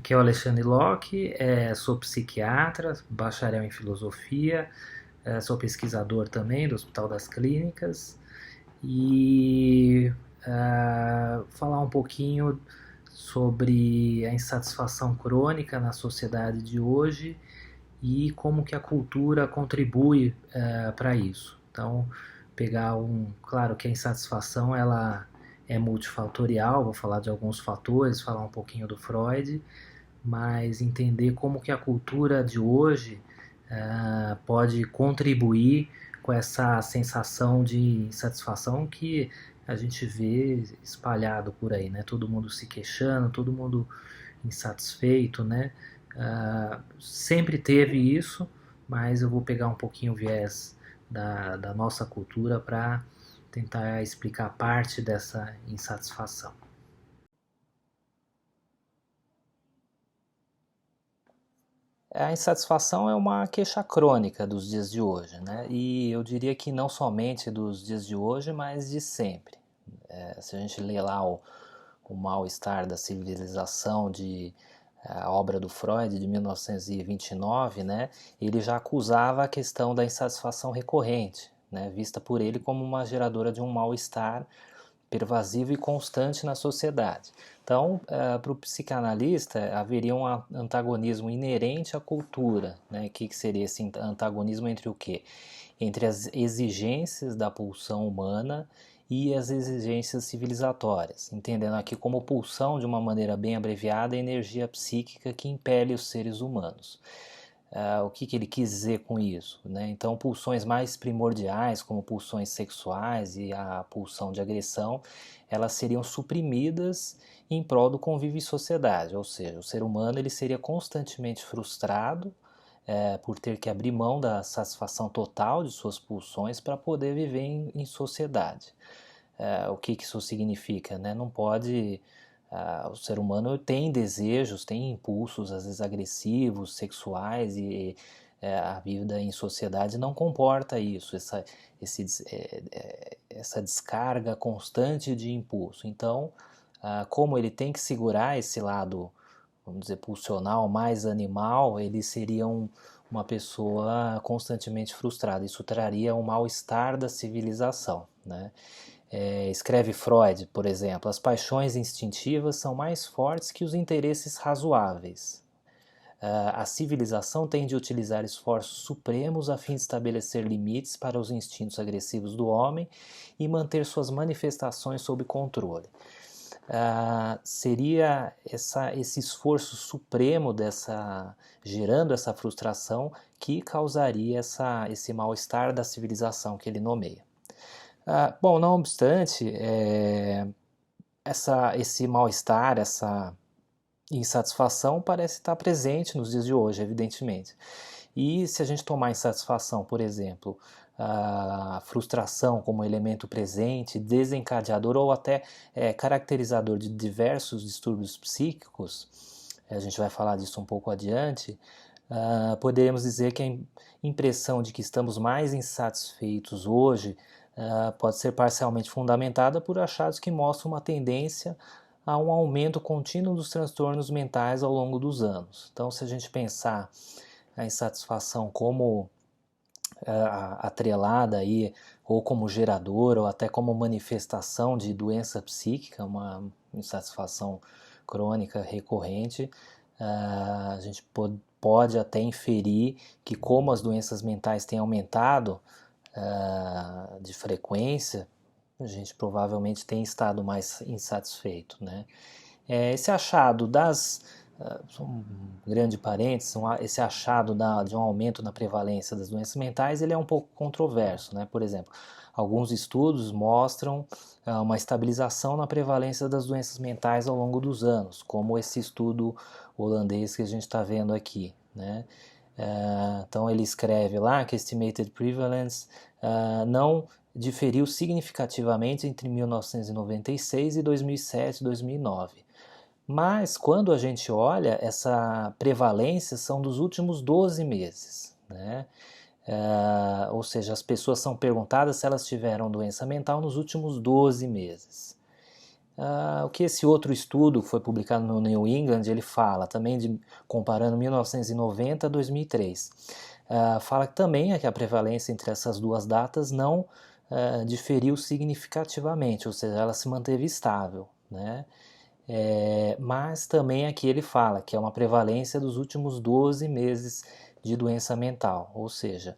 Aqui é o Alexandre Locke, sou psiquiatra, bacharel em filosofia, sou pesquisador também do Hospital das Clínicas e falar um pouquinho sobre a insatisfação crônica na sociedade de hoje e como que a cultura contribui para isso. Então, claro que a insatisfação ela é multifatorial, vou falar de alguns fatores, falar um pouquinho do Freud, mas entender como que a cultura de hoje pode contribuir com essa sensação de insatisfação que a gente vê espalhado por aí, né? Todo mundo se queixando, todo mundo insatisfeito, né? Sempre teve isso, mas eu vou pegar um pouquinho o viés da nossa cultura para tentar explicar parte dessa insatisfação. A insatisfação é uma queixa crônica dos dias de hoje, né? E eu diria que não somente dos dias de hoje, mas de sempre. Se a gente lê lá o Mal-Estar da Civilização, a obra do Freud de 1929, né? Ele já acusava a questão da insatisfação recorrente, né? Vista por ele como uma geradora de um mal-estar pervasivo e constante na sociedade. Então, para o psicanalista, haveria um antagonismo inerente à cultura. Né? O que seria esse antagonismo entre o quê? Entre as exigências da pulsão humana e as exigências civilizatórias, entendendo aqui como pulsão, de uma maneira bem abreviada, a energia psíquica que impele os seres humanos. O que ele quis dizer com isso? Né? Então, pulsões mais primordiais, como pulsões sexuais e a pulsão de agressão, elas seriam suprimidas em prol do convívio em sociedade, ou seja, o ser humano ele seria constantemente frustrado por ter que abrir mão da satisfação total de suas pulsões para poder viver em sociedade. O que isso significa? Né? Não pode o ser humano tem desejos, tem impulsos, às vezes agressivos, sexuais, e a vida em sociedade não comporta isso, essa descarga constante de impulso. Então, como ele tem que segurar esse lado, vamos dizer, pulsional, mais animal, ele seria uma pessoa constantemente frustrada. Isso traria um mal-estar da civilização, né? Escreve Freud, por exemplo, as paixões instintivas são mais fortes que os interesses razoáveis. A civilização tem de utilizar esforços supremos a fim de estabelecer limites para os instintos agressivos do homem e manter suas manifestações sob controle. Seria esse esforço supremo gerando essa frustração que causaria esse mal-estar da civilização que ele nomeia. Bom, não obstante, esse mal-estar, essa insatisfação parece estar presente nos dias de hoje, evidentemente. E se a gente tomar insatisfação, por exemplo, a frustração como elemento presente, desencadeador ou até caracterizador de diversos distúrbios psíquicos, a gente vai falar disso um pouco adiante, poderíamos dizer que a impressão de que estamos mais insatisfeitos hoje pode ser parcialmente fundamentada por achados que mostram uma tendência a um aumento contínuo dos transtornos mentais ao longo dos anos. Então, se a gente pensar a insatisfação como atrelada aí, ou como geradora, ou até como manifestação de doença psíquica, uma insatisfação crônica recorrente, a gente pode até inferir que como as doenças mentais têm aumentado de frequência, a gente provavelmente tem estado mais insatisfeito, né? Esse achado um grande parênteses, esse achado de um aumento na prevalência das doenças mentais, ele é um pouco controverso, né? Por exemplo, alguns estudos mostram uma estabilização na prevalência das doenças mentais ao longo dos anos, como esse estudo holandês que a gente está vendo aqui, né? Então ele escreve lá que estimated prevalence não diferiu significativamente entre 1996 e 2007 e 2009. Mas quando a gente olha, essa prevalência são dos últimos 12 meses, né? Ou seja, as pessoas são perguntadas se elas tiveram doença mental nos últimos 12 meses. O que esse outro estudo que foi publicado no New England, ele fala, também comparando 1990 a 2003, fala que também que a prevalência entre essas duas datas não diferiu significativamente, ou seja, ela se manteve estável, né? Mas também aqui ele fala que é uma prevalência dos últimos 12 meses de doença mental, ou seja,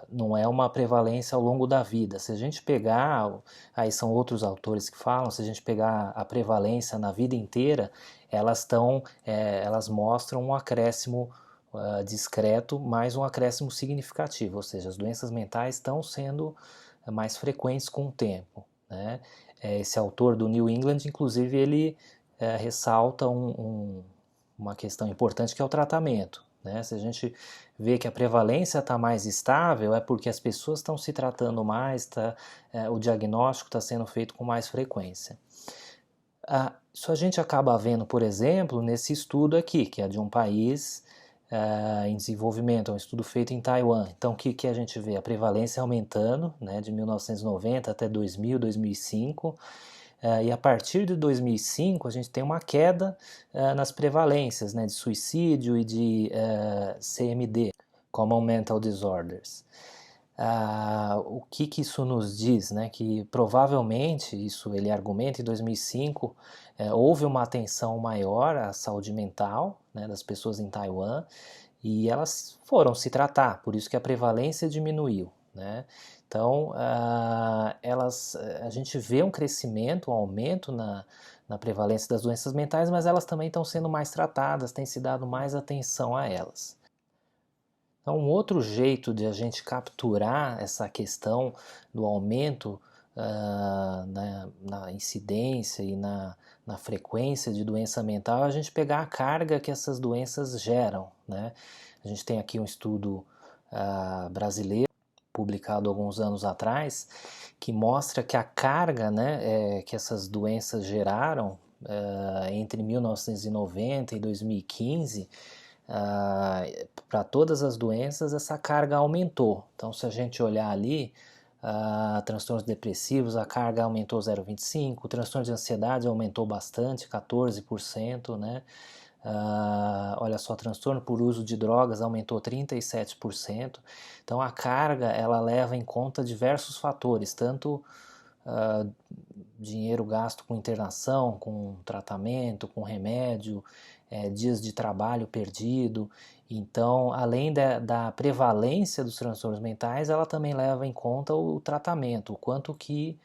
não é uma prevalência ao longo da vida. Se a gente pegar, aí são outros autores que falam, se a gente pegar a prevalência na vida inteira, elas mostram um acréscimo discreto, mais um acréscimo significativo, ou seja, as doenças mentais estão sendo mais frequentes com o tempo, né? Esse autor do New England, inclusive, ele ressalta uma questão importante que é o tratamento, né? Se a gente vê que a prevalência está mais estável, é porque as pessoas estão se tratando mais, o diagnóstico está sendo feito com mais frequência. Isso a gente acaba vendo, por exemplo, nesse estudo aqui, que é de um país em desenvolvimento, é um estudo feito em Taiwan. Então, o que a gente vê? A prevalência aumentando, né, de 1990 até 2000, 2005, e a partir de 2005 a gente tem uma queda nas prevalências, né, de suicídio e de CMD, Common Mental Disorders. O que isso nos diz, né? Que provavelmente, isso ele argumenta, em 2005 houve uma atenção maior à saúde mental, né, das pessoas em Taiwan, e elas foram se tratar, por isso que a prevalência diminuiu, né? Então, a gente vê um crescimento, um aumento na prevalência das doenças mentais, mas elas também estão sendo mais tratadas, tem se dado mais atenção a elas. Então, um outro jeito de a gente capturar essa questão do aumento na incidência e na frequência de doença mental é a gente pegar a carga que essas doenças geram, né? A gente tem aqui um estudo brasileiro, publicado alguns anos atrás, que mostra que a carga, né, que essas doenças geraram entre 1990 e 2015, para todas as doenças, essa carga aumentou. Então, se a gente olhar ali, transtornos depressivos, a carga aumentou 0,25%, transtorno de ansiedade aumentou bastante, 14%, né? Olha só, transtorno por uso de drogas aumentou 37%. Então, a carga, ela leva em conta diversos fatores, tanto dinheiro gasto com internação, com tratamento, com remédio, dias de trabalho perdido. Então, além da prevalência dos transtornos mentais, ela também leva em conta o tratamento, o quanto que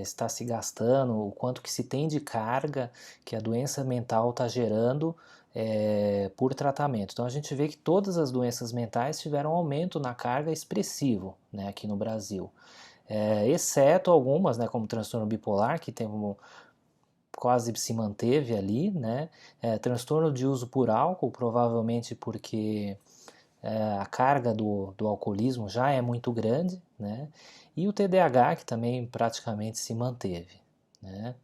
está se gastando, o quanto que se tem de carga que a doença mental está gerando por tratamento. Então, a gente vê que todas as doenças mentais tiveram um aumento na carga expressivo, né, aqui no Brasil. Exceto algumas, né, como transtorno bipolar, que tem quase se manteve ali, né? Transtorno de uso por álcool, provavelmente porque a carga do alcoolismo já é muito grande, né? E o TDAH, que também praticamente se manteve, né?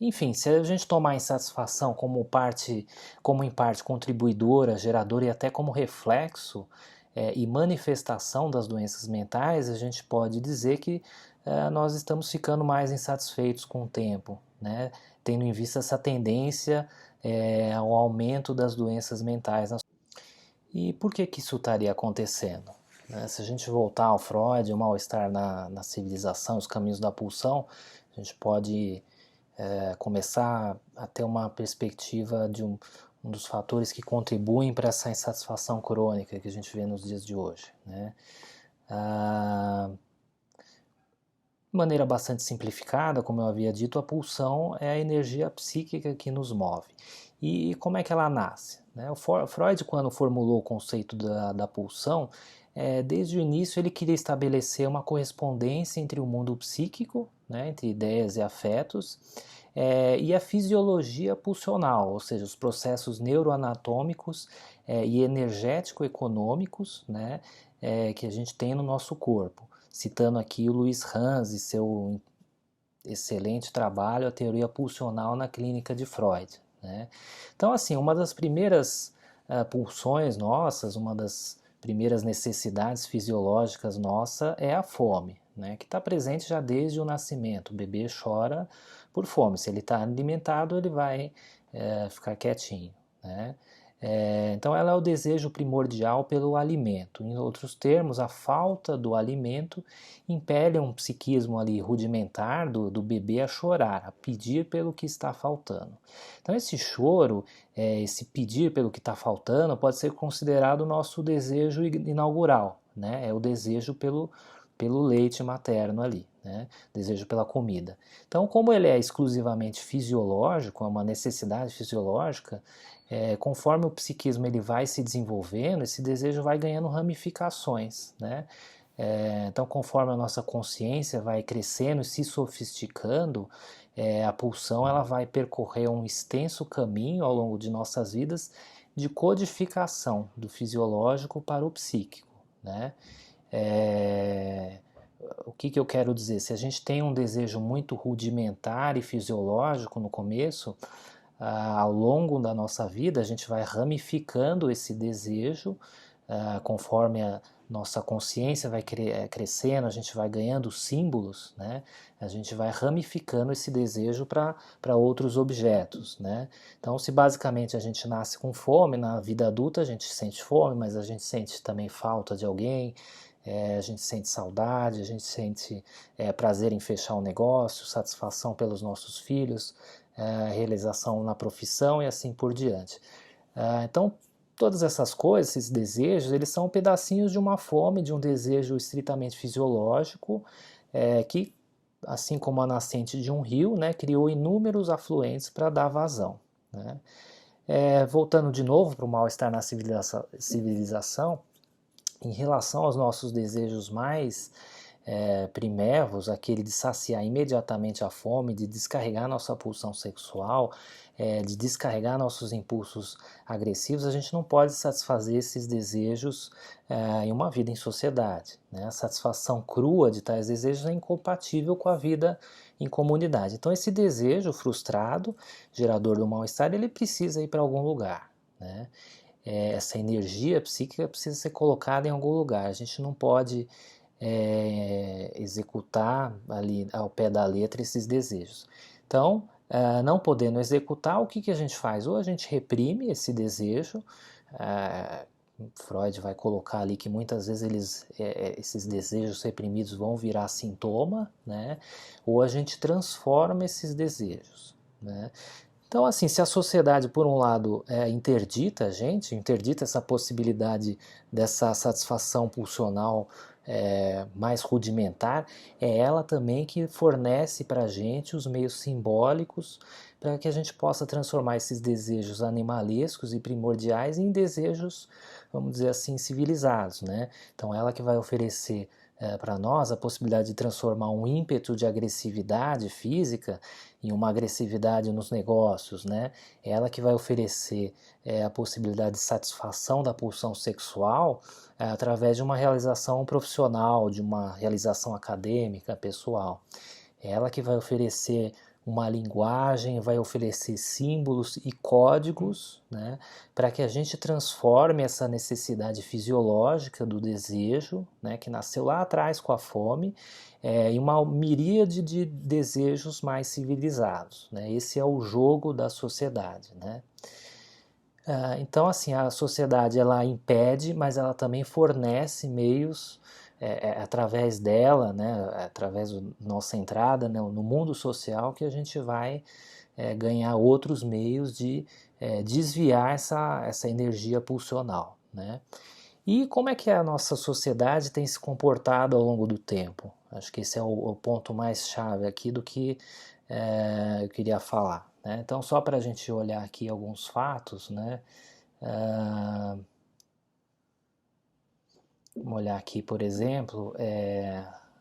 Enfim, se a gente tomar a insatisfação como em parte contribuidora, geradora e até como reflexo e manifestação das doenças mentais, a gente pode dizer que nós estamos ficando mais insatisfeitos com o tempo, né? Tendo em vista essa tendência ao aumento das doenças mentais. E por que isso estaria acontecendo? Se a gente voltar ao Freud, o mal-estar na civilização, os caminhos da pulsão, a gente pode começar a ter uma perspectiva de um dos fatores que contribuem para essa insatisfação crônica que a gente vê nos dias de hoje, né? De maneira bastante simplificada, como eu havia dito, a pulsão é a energia psíquica que nos move. E como é que ela nasce? O Freud, quando formulou o conceito da pulsão, desde o início ele queria estabelecer uma correspondência entre o mundo psíquico, né, entre ideias e afetos, e a fisiologia pulsional, ou seja, os processos neuroanatômicos e energético-econômicos, né, que a gente tem no nosso corpo. Citando aqui o Luiz Hans e seu excelente trabalho, a teoria pulsional na clínica de Freud, né? Então, assim, uma das primeiras pulsões nossas, uma das primeiras necessidades fisiológicas nossa é a fome, né, que está presente já desde o nascimento. O bebê chora por fome. Se ele está alimentado, ele vai ficar quietinho, né? Então ela é o desejo primordial pelo alimento. Em outros termos, a falta do alimento impele um psiquismo ali rudimentar do bebê a chorar, a pedir pelo que está faltando. Então esse choro, esse pedir pelo que está faltando, pode ser considerado o nosso desejo inaugural, né? É o desejo pelo leite materno ali, né? Desejo pela comida. Então, como ele é exclusivamente fisiológico, é uma necessidade fisiológica, conforme o psiquismo ele vai se desenvolvendo, esse desejo vai ganhando ramificações, né? Então, conforme a nossa consciência vai crescendo e se sofisticando, a pulsão ela vai percorrer um extenso caminho ao longo de nossas vidas de codificação do fisiológico para o psíquico, né? O que eu quero dizer? Se a gente tem um desejo muito rudimentar e fisiológico no começo, ao longo da nossa vida a gente vai ramificando esse desejo, conforme a nossa consciência vai crescendo, a gente vai ganhando símbolos, né? A gente vai ramificando esse desejo para outros objetos, né? Então, se basicamente a gente nasce com fome, na vida adulta a gente sente fome, mas a gente sente também falta de alguém, a gente sente saudade, a gente sente prazer em fechar um negócio, satisfação pelos nossos filhos, realização na profissão e assim por diante. Então, todas essas coisas, esses desejos, eles são pedacinhos de uma fome, de um desejo estritamente fisiológico, que, assim como a nascente de um rio, né, criou inúmeros afluentes para dar vazão, né? Voltando de novo para o mal-estar na civilização, em relação aos nossos desejos mais primevos, aquele de saciar imediatamente a fome, de descarregar nossa pulsão sexual, de descarregar nossos impulsos agressivos, a gente não pode satisfazer esses desejos em uma vida em sociedade, né? A satisfação crua de tais desejos é incompatível com a vida em comunidade. Então esse desejo frustrado, gerador do mal-estar, ele precisa ir para algum lugar, né? Essa energia psíquica precisa ser colocada em algum lugar. A gente não pode executar ali ao pé da letra esses desejos. Então, não podendo executar, o que a gente faz? Ou a gente reprime esse desejo, Freud vai colocar ali que muitas vezes esses desejos reprimidos vão virar sintoma, né? Ou a gente transforma esses desejos, né? Então, assim, se a sociedade, por um lado, interdita a gente, interdita essa possibilidade dessa satisfação pulsional mais rudimentar, é ela também que fornece para a gente os meios simbólicos para que a gente possa transformar esses desejos animalescos e primordiais em desejos, vamos dizer assim, civilizados, né? Então, ela que vai oferecer para nós a possibilidade de transformar um ímpeto de agressividade física em uma agressividade nos negócios, né? Ela que vai oferecer a possibilidade de satisfação da pulsão sexual através de uma realização profissional, de uma realização acadêmica, pessoal. Ela que vai oferecer uma linguagem, vai oferecer símbolos e códigos, né, para que a gente transforme essa necessidade fisiológica do desejo, né, que nasceu lá atrás com a fome, em uma miríade de desejos mais civilizados, né? Esse é o jogo da sociedade, né? Então, assim, a sociedade ela impede, mas ela também fornece meios através dela, né, através da nossa entrada, né, no mundo social, que a gente vai ganhar outros meios de desviar essa energia pulsional, né? E como é que a nossa sociedade tem se comportado ao longo do tempo? Acho que esse é o ponto mais chave aqui do que eu queria falar, né? Então, só para a gente olhar aqui alguns fatos, né? Vamos olhar aqui, por exemplo,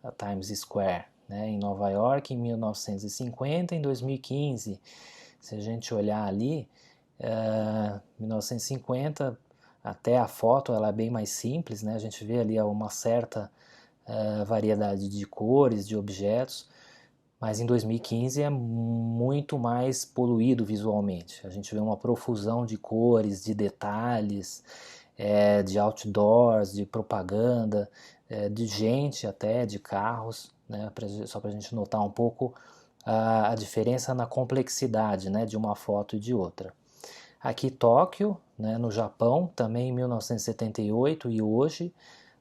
a Times Square, né, em Nova York, em 1950, em 2015. Se a gente olhar ali, 1950, até a foto ela é bem mais simples, né? A gente vê ali uma certa variedade de cores, de objetos, mas em 2015 é muito mais poluído visualmente. A gente vê uma profusão de cores, de detalhes, de outdoors, de propaganda, de gente até, de carros, né? Só para a gente notar um pouco a diferença na complexidade, né, de uma foto e de outra. Aqui Tóquio, né, no Japão, também em 1978 e hoje,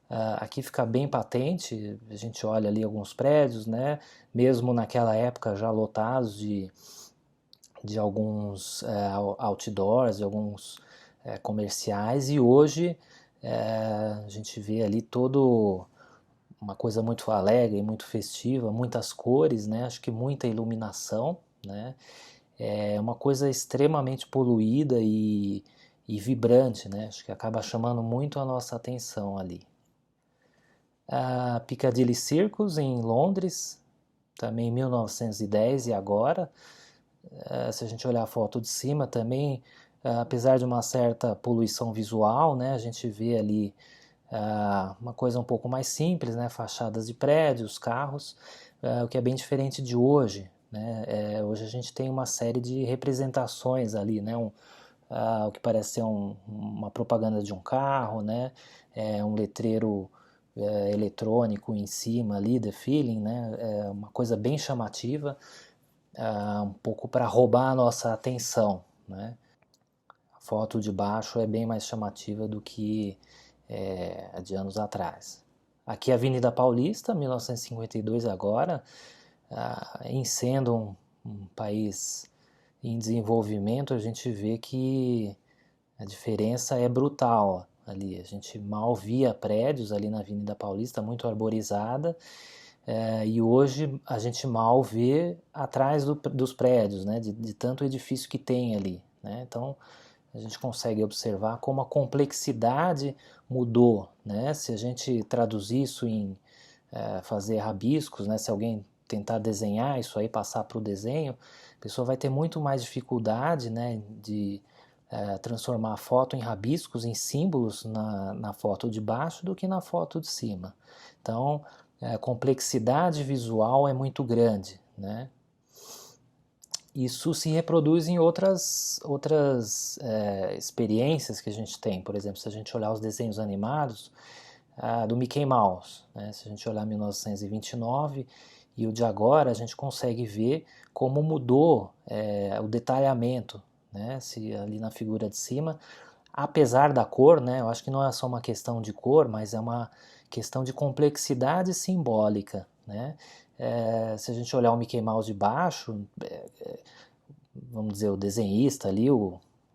aqui fica bem patente, a gente olha ali alguns prédios, né, mesmo naquela época já lotados de alguns outdoors, de alguns comerciais, e hoje a gente vê ali todo uma coisa muito alegre, muito festiva, muitas cores, né? Acho que muita iluminação, né? É uma coisa extremamente poluída e vibrante, né? Acho que acaba chamando muito a nossa atenção ali. A Piccadilly Circus em Londres, também em 1910 e agora. Se a gente olhar a foto de cima também, apesar de uma certa poluição visual, né? A gente vê ali uma coisa um pouco mais simples, né? Fachadas de prédios, carros, o que é bem diferente de hoje, né? Hoje a gente tem uma série de representações ali, né? O que parece ser uma propaganda de um carro, né? Um letreiro eletrônico em cima ali, The Feeling, né? Uma coisa bem chamativa, um pouco para roubar a nossa atenção, né? A foto de baixo é bem mais chamativa do que de anos atrás. Aqui a Avenida Paulista, 1952 agora, em sendo um país em desenvolvimento, a gente vê que a diferença é brutal ali. A gente mal via prédios ali na Avenida Paulista, muito arborizada, e hoje a gente mal vê atrás dos prédios, né, de tanto edifício que tem ali, né? Então a gente consegue observar como a complexidade mudou, né? Se a gente traduzir isso em fazer rabiscos, né? Se alguém tentar desenhar isso aí, passar para o desenho, a pessoa vai ter muito mais dificuldade, né, de transformar a foto em rabiscos, em símbolos na foto de baixo do que na foto de cima. Então, a complexidade visual é muito grande, né? Isso se reproduz em outras experiências que a gente tem. Por exemplo, se a gente olhar os desenhos animados do Mickey Mouse, né? Se a gente olhar 1929 e o de agora, a gente consegue ver como mudou o detalhamento, né? Se ali na figura de cima, apesar da cor, né? Eu acho que não é só uma questão de cor, mas é uma questão de complexidade simbólica, né? Se a gente olhar o Mickey Mouse de baixo, vamos dizer, o desenhista ali,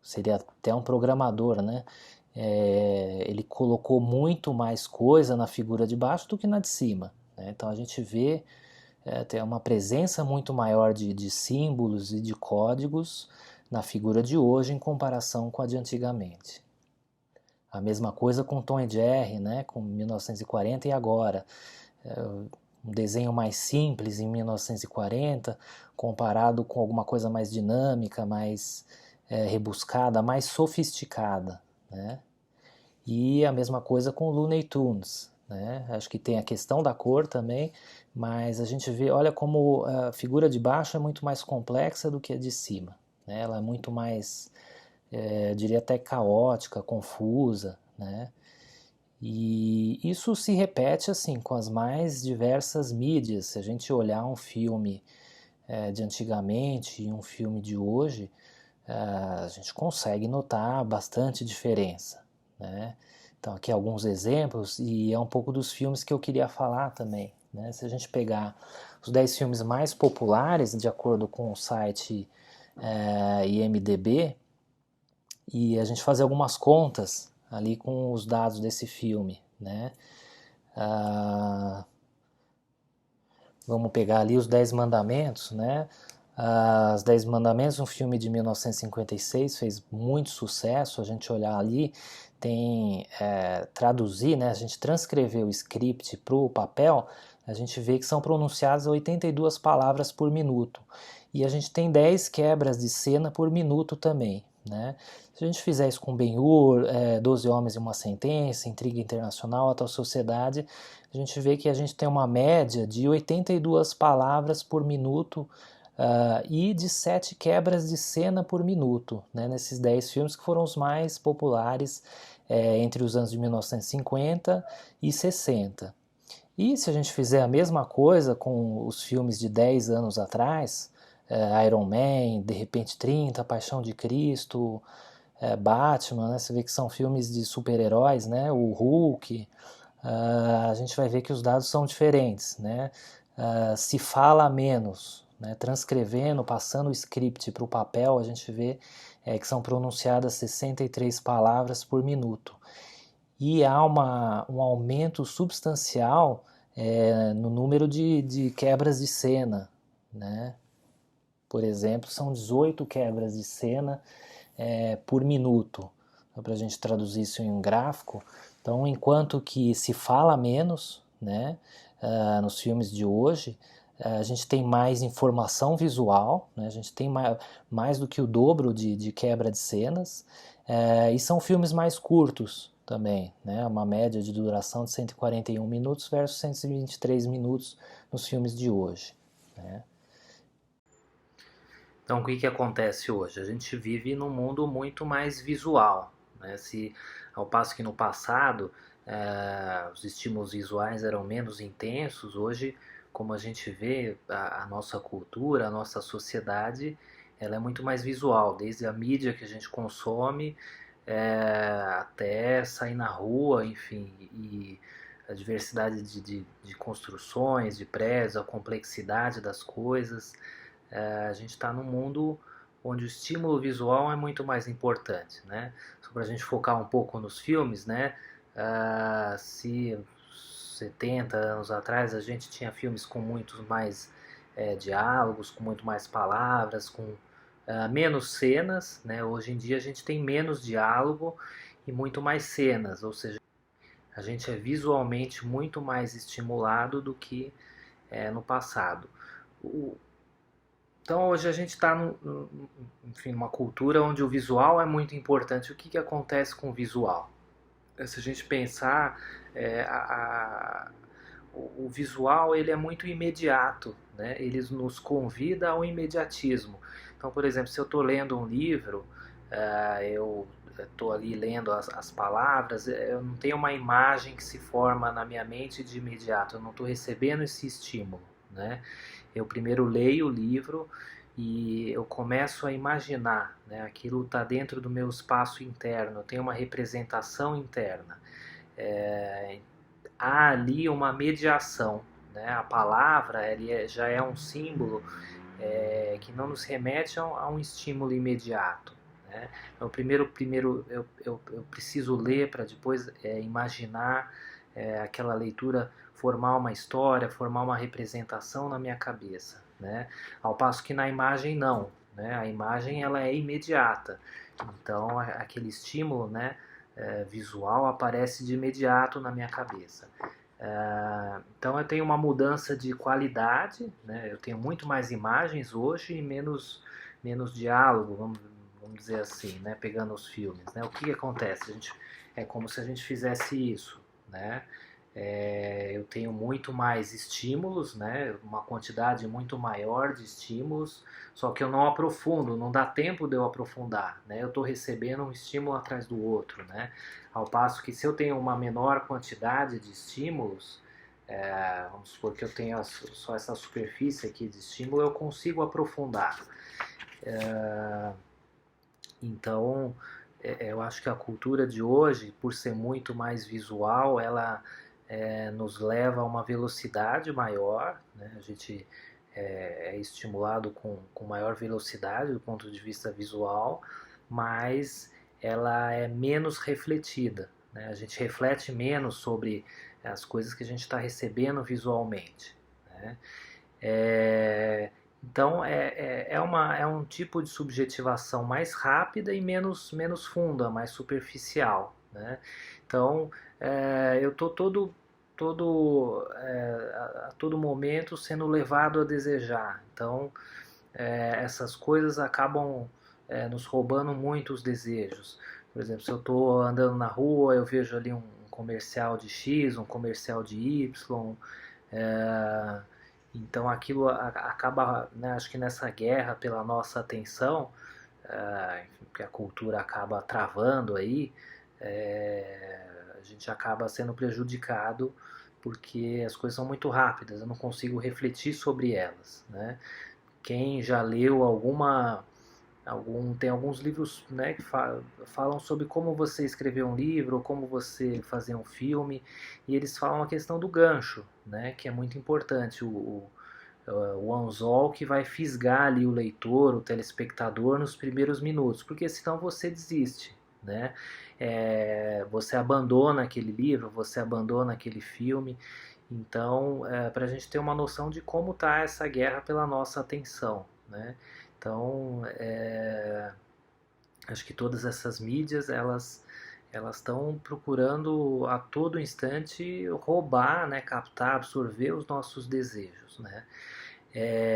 seria até um programador, né? Ele colocou muito mais coisa na figura de baixo do que na de cima, né? Então a gente vê tem uma presença muito maior de símbolos e de códigos na figura de hoje em comparação com a de antigamente. A mesma coisa com Tom e Jerry, né? Com 1940 e agora. Um desenho mais simples em 1940, comparado com alguma coisa mais dinâmica, mais rebuscada, mais sofisticada, né? E a mesma coisa com Looney Tunes, né? Acho que tem a questão da cor também, mas a gente vê, olha como a figura de baixo é muito mais complexa do que a de cima, né? Ela é muito mais, eu diria até caótica, confusa, né? E isso se repete assim com as mais diversas mídias. Se a gente olhar um filme de antigamente e um filme de hoje, a gente consegue notar bastante diferença, né? Então aqui alguns exemplos e é um pouco dos filmes que eu queria falar também, né? Se a gente pegar os 10 filmes mais populares de acordo com o site IMDb e a gente fazer algumas contas ali com os dados desse filme, né? Vamos pegar ali os 10 Mandamentos, né? Os 10 Mandamentos, um filme de 1956, fez muito sucesso. A gente olhar ali, tem traduzir, né? A gente transcrever o script para o papel, a gente vê que são pronunciadas 82 palavras por minuto. E a gente tem 10 quebras de cena por minuto também, né? Se a gente fizer isso com Ben-Hur, 12 Homens e uma Sentença, Intriga Internacional, Alta Sociedade, a gente vê que a gente tem uma média de 82 palavras por minuto e de 7 quebras de cena por minuto, né, nesses 10 filmes que foram os mais populares entre os anos de 1950 e 60. E se a gente fizer a mesma coisa com os filmes de 10 anos atrás, Iron Man, De Repente 30, Paixão de Cristo, Batman, né? Você vê que são filmes de super-heróis, né? O Hulk, a gente vai ver que os dados são diferentes, né? Se fala menos, né? Transcrevendo, passando o script para o papel, a gente vê que são pronunciadas 63 palavras por minuto. E há um aumento substancial no número de quebras de cena, né? Por exemplo, são 18 quebras de cena por minuto. Então, para a gente traduzir isso em um gráfico, então enquanto que se fala menos, né, nos filmes de hoje, a gente tem mais informação visual, né, a gente tem mais do que o dobro de quebra de cenas, e são filmes mais curtos também, né, uma média de duração de 141 minutos versus 123 minutos nos filmes de hoje, né. Então, o que acontece hoje? A gente vive num mundo muito mais visual, né? Ao passo que no passado os estímulos visuais eram menos intensos, hoje, como a gente vê, a nossa cultura, a nossa sociedade, ela é muito mais visual, desde a mídia que a gente consome até sair na rua, enfim, e a diversidade de construções, de prédios, a complexidade das coisas. A gente está num mundo onde o estímulo visual é muito mais importante, né? Só para a gente focar um pouco nos filmes, né? Se 70 anos atrás a gente tinha filmes com muitos mais diálogos, com muito mais palavras, com menos cenas, né? Hoje em dia a gente tem menos diálogo e muito mais cenas, ou seja, a gente é visualmente muito mais estimulado do que no passado. Então hoje a gente está numa cultura onde o visual é muito importante. O que acontece com o visual? Se a gente pensar, é, a, o visual ele é muito imediato, né? Ele nos convida ao imediatismo. Então, por exemplo, se eu estou lendo um livro, eu estou ali lendo as palavras, eu não tenho uma imagem que se forma na minha mente de imediato, eu não estou recebendo esse estímulo, né? Eu primeiro leio o livro e eu começo a imaginar, né? Aquilo está dentro do meu espaço interno, eu tenho uma representação interna. Há ali uma mediação, né? A palavra já é um símbolo que não nos remete a um estímulo imediato. Né? Então, primeiro eu preciso ler para depois imaginar aquela leitura, formar uma história, formar uma representação na minha cabeça. Né? Ao passo que na imagem não. Né? A imagem ela é imediata. Então aquele estímulo, né, visual aparece de imediato na minha cabeça. Então eu tenho uma mudança de qualidade, né? Eu tenho muito mais imagens hoje e menos diálogo, vamos dizer assim, né? Pegando os filmes. Né? O que acontece? É como se a gente fizesse isso. Né? Eu tenho muito mais estímulos, né? Uma quantidade muito maior de estímulos, só que eu não aprofundo, não dá tempo de eu aprofundar. Né? Eu estou recebendo um estímulo atrás do outro. Né? Ao passo que se eu tenho uma menor quantidade de estímulos, vamos supor que eu tenho só essa superfície aqui de estímulo, eu consigo aprofundar. Então, eu acho que a cultura de hoje, por ser muito mais visual, ela nos leva a uma velocidade maior, né? A gente é estimulado com maior velocidade do ponto de vista visual, mas ela é menos refletida. Né? A gente reflete menos sobre as coisas que a gente está recebendo visualmente. Né? Então é um tipo de subjetivação mais rápida e menos funda, mais superficial. Né? Então eu estou a todo momento sendo levado a desejar. Então essas coisas acabam nos roubando muito os desejos. Por exemplo, se eu estou andando na rua, eu vejo ali um comercial de X, um comercial de Y. Então aquilo acaba, né, acho que nessa guerra pela nossa atenção, que a cultura acaba travando aí, A gente acaba sendo prejudicado porque as coisas são muito rápidas, eu não consigo refletir sobre elas, né? Quem já leu tem alguns livros, né, que falam sobre como você escrever um livro, ou como você fazer um filme, e eles falam a questão do gancho, né, que é muito importante, o anzol que vai fisgar ali o leitor, o telespectador nos primeiros minutos, porque senão você desiste, né? Você abandona aquele livro, você abandona aquele filme. Então, para a gente ter uma noção de como está essa guerra pela nossa atenção, né? Então, acho que todas essas mídias elas estão procurando a todo instante roubar, né, captar, absorver os nossos desejos, né?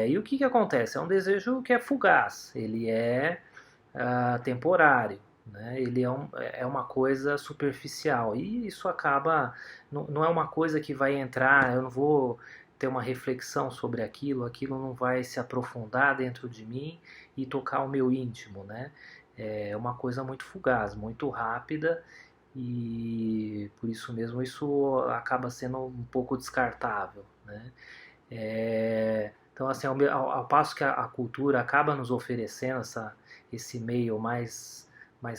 E o que acontece? É um desejo que é fugaz, ele é temporário, né? Ele é uma coisa superficial e isso acaba, não é uma coisa que vai entrar, eu não vou ter uma reflexão sobre aquilo não vai se aprofundar dentro de mim e tocar o meu íntimo, né? É uma coisa muito fugaz, muito rápida e por isso mesmo isso acaba sendo um pouco descartável, né? Então, assim, ao passo que a cultura acaba nos oferecendo esse meio mais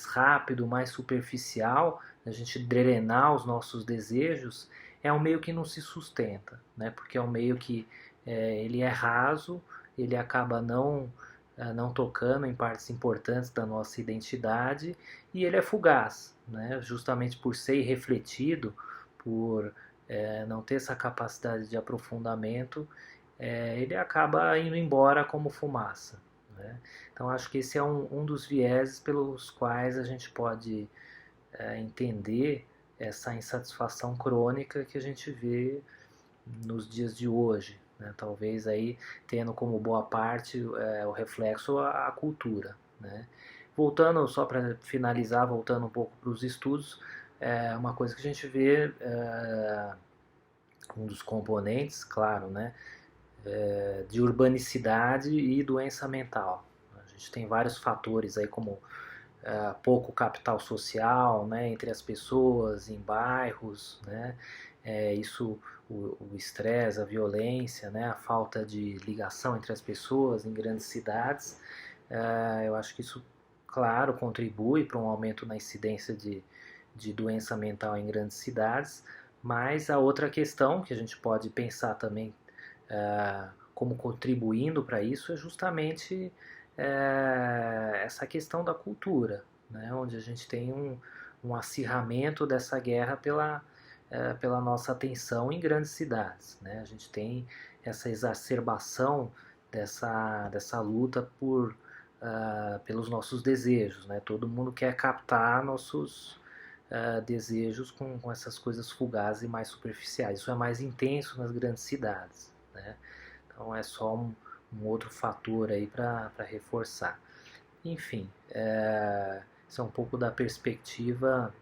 rápido, mais superficial, a gente drenar os nossos desejos, é um meio que não se sustenta, né? Porque é um meio que ele é raso, ele acaba não tocando em partes importantes da nossa identidade e ele é fugaz, né? Justamente por ser irrefletido, por não ter essa capacidade de aprofundamento, ele acaba indo embora como fumaça, né? Então acho que esse é um dos vieses pelos quais a gente pode entender essa insatisfação crônica que a gente vê nos dias de hoje, né? Talvez aí tendo como boa parte o reflexo a cultura, né? Voltando, só para finalizar, voltando um pouco para os estudos, uma coisa que a gente vê, um dos componentes, claro, né, de urbanicidade e doença mental. A gente tem vários fatores aí como pouco capital social, né, entre as pessoas, em bairros, né, isso, o estresse, a violência, né, a falta de ligação entre as pessoas em grandes cidades, eu acho que isso, claro, contribui para um aumento na incidência de doença mental em grandes cidades, mas a outra questão que a gente pode pensar também como contribuindo para isso é justamente essa questão da cultura, né? Onde a gente tem um acirramento dessa guerra pela nossa atenção em grandes cidades, né? A gente tem essa exacerbação dessa luta pelos nossos desejos, né? Todo mundo quer captar nossos desejos com essas coisas fugazes e mais superficiais. Isso é mais intenso nas grandes cidades, né? Então é só um outro fator aí para reforçar. Enfim, isso é um pouco da perspectiva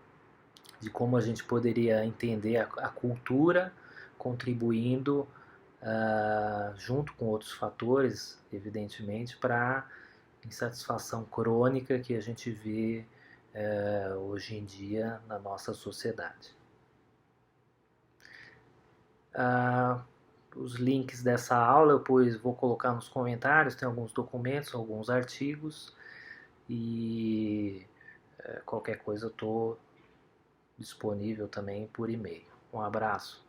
de como a gente poderia entender a cultura contribuindo junto com outros fatores, evidentemente, para a insatisfação crônica que a gente vê hoje em dia na nossa sociedade. Os links dessa aula eu depois vou colocar nos comentários, tem alguns documentos, alguns artigos e qualquer coisa eu estou disponível também por e-mail. Um abraço.